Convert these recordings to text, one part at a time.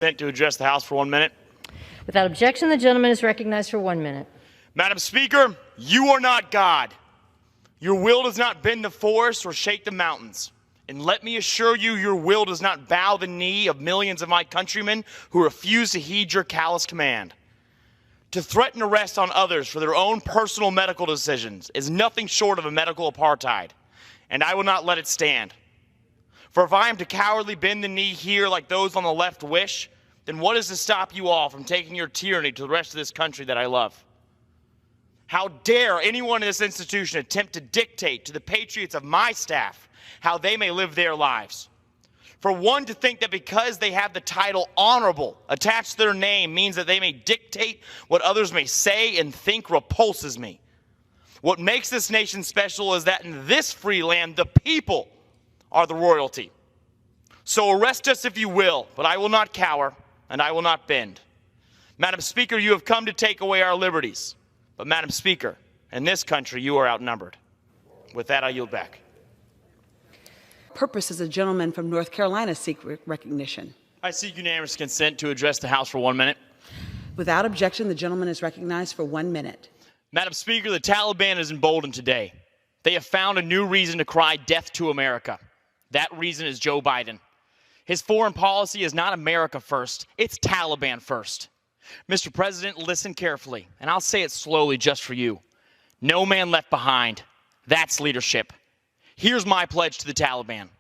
consent to address the House for 1 minute? Without objection, the gentleman is recognized for 1 minute. Madam Speaker, you are not God. Your will does not bend the forest or shake the mountains. And let me assure you, your will does not bow the knee of millions of my countrymen who refuse to heed your callous command. To threaten arrest on others for their own personal medical decisions is nothing short of a medical apartheid, and I will not let it stand. For if I am to cowardly bend the knee here like those on the left wish, then what is to stop you all from taking your tyranny to the rest of this country that I love? How dare anyone in this institution attempt to dictate to the patriots of my staff how they may live their lives? For one to think that because they have the title honorable attached to their name means that they may dictate what others may say and think repulses me. What makes this nation special is that in this free land, the people are the royalty. So arrest us if you will, but I will not cower and I will not bend. Madam Speaker, you have come to take away our liberties. But Madam Speaker, in this country, you are outnumbered. With that, I yield back. Purpose is a gentleman from North Carolina seek recognition. I seek unanimous consent to address the House for 1 minute. Without objection, the gentleman is recognized for 1 minute. Madam Speaker, the Taliban is emboldened today. They have found a new reason to cry death to America. That reason is Joe Biden. His foreign policy is not America first, it's Taliban first. Mr. President, listen carefully, and I'll say it slowly just for you. No man left behind. That's leadership. Here's my pledge to the Taliban.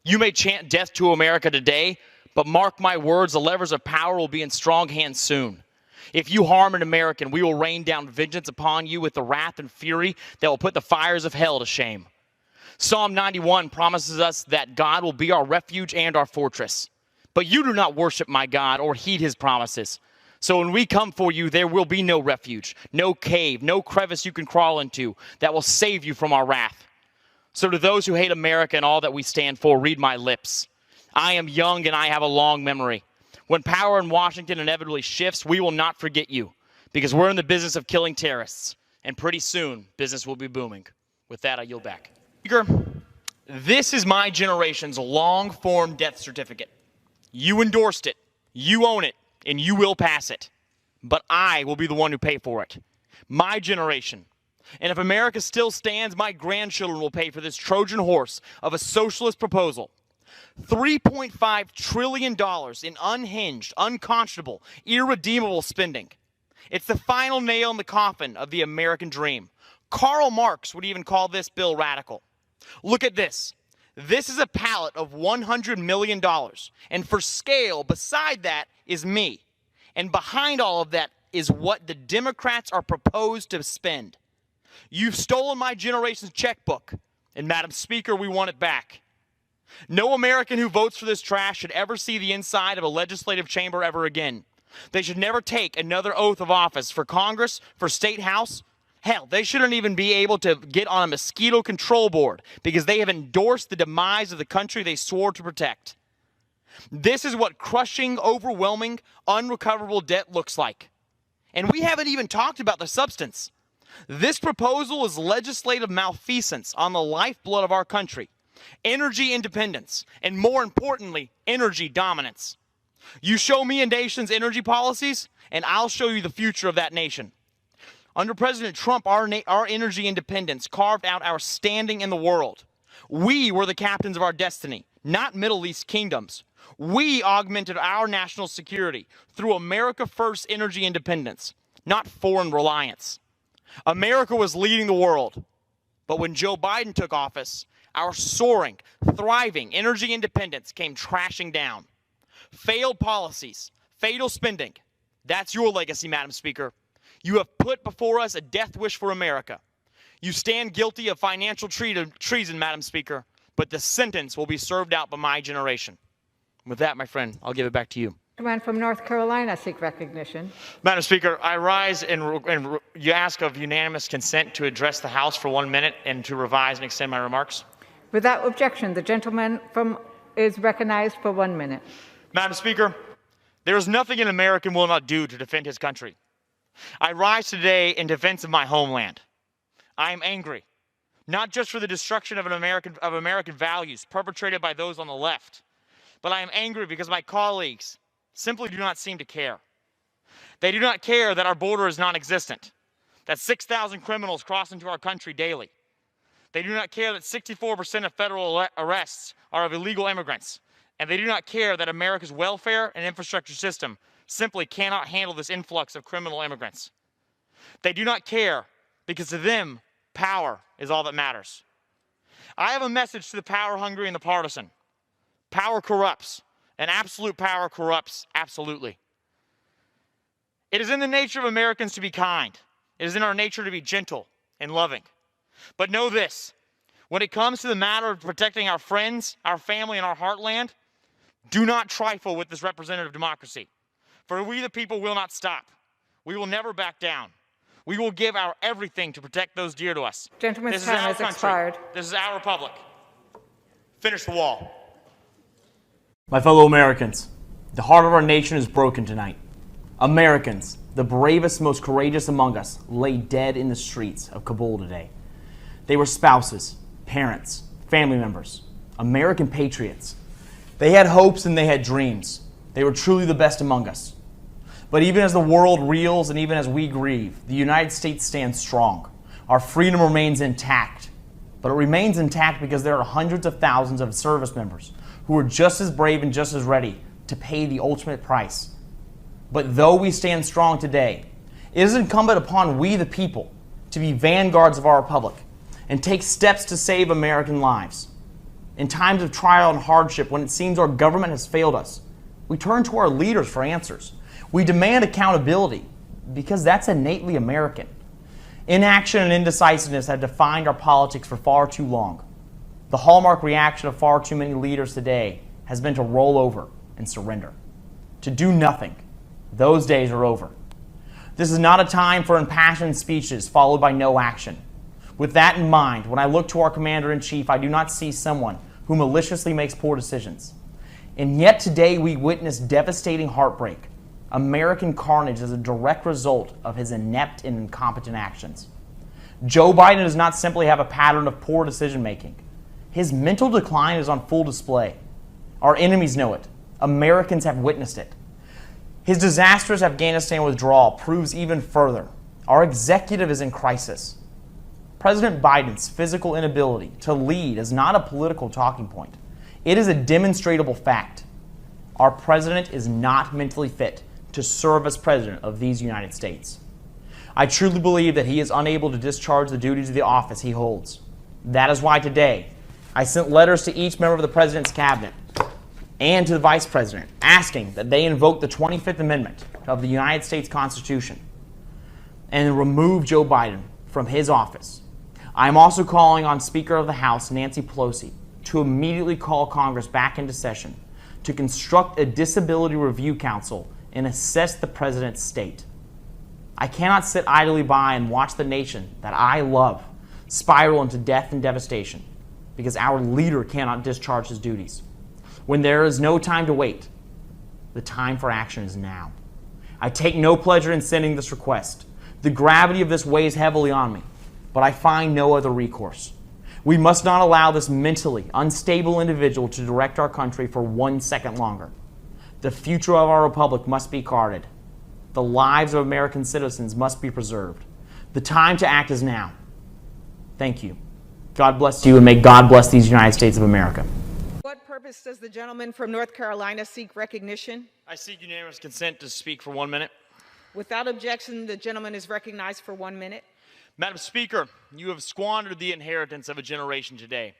You may chant death to America today, but mark my words, the levers of power will be in strong hands soon. If you harm an American, we will rain down vengeance upon you with the wrath and fury that will put the fires of hell to shame. Psalm 91 promises us that God will be our refuge and our fortress. But you do not worship my God or heed his promises. So when we come for you, there will be no refuge, no cave, no crevice you can crawl into that will save you from our wrath. So to those who hate America and all that we stand for, read my lips. I am young and I have a long memory. When power in Washington inevitably shifts, we will not forget you because we're in the business of killing terrorists. And pretty soon, business will be booming. With that, I yield back. Speaker, this is my generation's long-form death certificate. You endorsed it, you own it, and you will pass it. But I will be the one who pay for it. My generation. And if America still stands, my grandchildren will pay for this Trojan horse of a socialist proposal. $3.5 trillion in unhinged, unconscionable, irredeemable spending. It's the final nail in the coffin of the American dream. Karl Marx would even call this bill radical. Look at this. This is a pallet of $100 million. And for scale, beside that is me. And behind all of that is what the Democrats are proposed to spend. You've stolen my generation's checkbook. And Madam Speaker, we want it back. No American who votes for this trash should ever see the inside of a legislative chamber ever again. They should never take another oath of office for Congress, for State House. Hell, they shouldn't even be able to get on a mosquito control board because they have endorsed the demise of the country they swore to protect. This is what crushing, overwhelming, unrecoverable debt looks like. And we haven't even talked about the substance. This proposal is legislative malfeasance on the lifeblood of our country, energy independence, and more importantly, energy dominance. You show me a nation's energy policies, and I'll show you the future of that nation. Under President Trump, our energy independence carved out our standing in the world. We were the captains of our destiny, not Middle East kingdoms. We augmented our national security through America First energy independence, not foreign reliance. America was leading the world. But when Joe Biden took office, our soaring, thriving energy independence came trashing down. Failed policies, fatal spending. That's your legacy, Madam Speaker. You have put before us a death wish for America. You stand guilty of financial treason, Madam Speaker, but the sentence will be served out by my generation. With that, my friend, I'll give it back to you. Gentleman from North Carolina seek recognition. Madam Speaker, I rise and you ask of unanimous consent to address the House for 1 minute and to revise and extend my remarks. Without objection, the gentleman is recognized for 1 minute. Madam Speaker, there is nothing an American will not do to defend his country. I rise today in defense of my homeland. I am angry, not just for the destruction of American values perpetrated by those on the left, but I am angry because my colleagues simply do not seem to care. They do not care that our border is non-existent, that 6,000 criminals cross into our country daily. They do not care that 64% of federal arrests are of illegal immigrants. And they do not care that America's welfare and infrastructure system simply cannot handle this influx of criminal immigrants. They do not care because to them, power is all that matters. I have a message to the power-hungry and the partisan. Power corrupts, and absolute power corrupts absolutely. It is in the nature of Americans to be kind. It is in our nature to be gentle and loving. But know this, when it comes to the matter of protecting our friends, our family, and our heartland, do not trifle with this representative democracy. For we the people will not stop. We will never back down. We will give our everything to protect those dear to us. Gentleman's time has expired. This is our republic. Finish the wall. My fellow Americans, the heart of our nation is broken tonight. Americans, the bravest, most courageous among us, lay dead in the streets of Kabul today. They were spouses, parents, family members, American patriots. They had hopes and they had dreams. They were truly the best among us. But even as the world reels and even as we grieve, the United States stands strong. Our freedom remains intact. But it remains intact because there are hundreds of thousands of service members who are just as brave and just as ready to pay the ultimate price. But though we stand strong today, it is incumbent upon we the people to be vanguards of our republic and take steps to save American lives. In times of trial and hardship, when it seems our government has failed us, we turn to our leaders for answers. We demand accountability because that's innately American. Inaction and indecisiveness have defined our politics for far too long. The hallmark reaction of far too many leaders today has been to roll over and surrender, to do nothing. Those days are over. This is not a time for impassioned speeches followed by no action. With that in mind, when I look to our Commander-in-Chief, I do not see someone who maliciously makes poor decisions. And yet today we witness devastating heartbreak. American carnage is a direct result of his inept and incompetent actions. Joe Biden does not simply have a pattern of poor decision-making. His mental decline is on full display. Our enemies know it. Americans have witnessed it. His disastrous Afghanistan withdrawal proves even further. Our executive is in crisis. President Biden's physical inability to lead is not a political talking point. It is a demonstrable fact. Our president is not mentally fit to serve as president of these United States. I truly believe that he is unable to discharge the duties of the office he holds. That is why today I sent letters to each member of the president's cabinet and to the vice president asking that they invoke the 25th Amendment of the United States Constitution and remove Joe Biden from his office. I am also calling on Speaker of the House, Nancy Pelosi, to immediately call Congress back into session to construct a disability review council and assess the president's state. I cannot sit idly by and watch the nation that I love spiral into death and devastation because our leader cannot discharge his duties. When there is no time to wait, the time for action is now. I take no pleasure in sending this request. The gravity of this weighs heavily on me, but I find no other recourse. We must not allow this mentally unstable individual to direct our country for 1 second longer. The future of our republic must be guarded. The lives of American citizens must be preserved. The time to act is now. Thank you. God bless you, and may God bless these United States of America. What purpose does the gentleman from North Carolina seek recognition? I seek unanimous consent to speak for 1 minute. Without objection, the gentleman is recognized for 1 minute. Madam Speaker, you have squandered the inheritance of a generation today.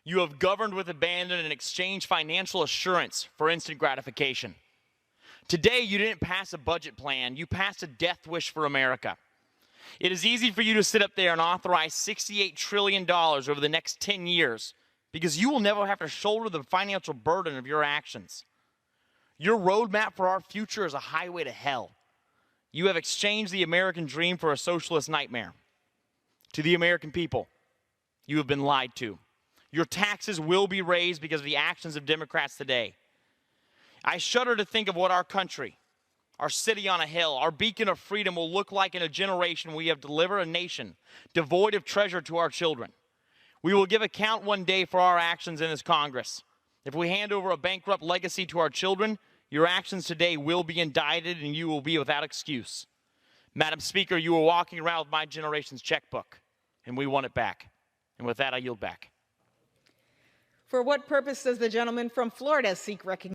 You have governed with abandon and exchanged financial assurance for instant gratification. Today, you didn't pass a budget plan. You passed a death wish for America. It is easy for you to sit up there and authorize $68 trillion over the next 10 years because you will never have to shoulder the financial burden of your actions. Your roadmap for our future is a highway to hell. You have exchanged the American dream for a socialist nightmare. To the American people, you have been lied to. Your taxes will be raised because of the actions of Democrats today. I shudder to think of what our country, our city on a hill, our beacon of freedom will look like in a generation when we have delivered a nation devoid of treasure to our children. We will give account one day for our actions in this Congress. If we hand over a bankrupt legacy to our children, Your actions today will be indicted and you will be without excuse. Madam Speaker, you were walking around with my generation's checkbook, and we want it back. And with that, I yield back. For what purpose does the gentleman from Florida seek recognition?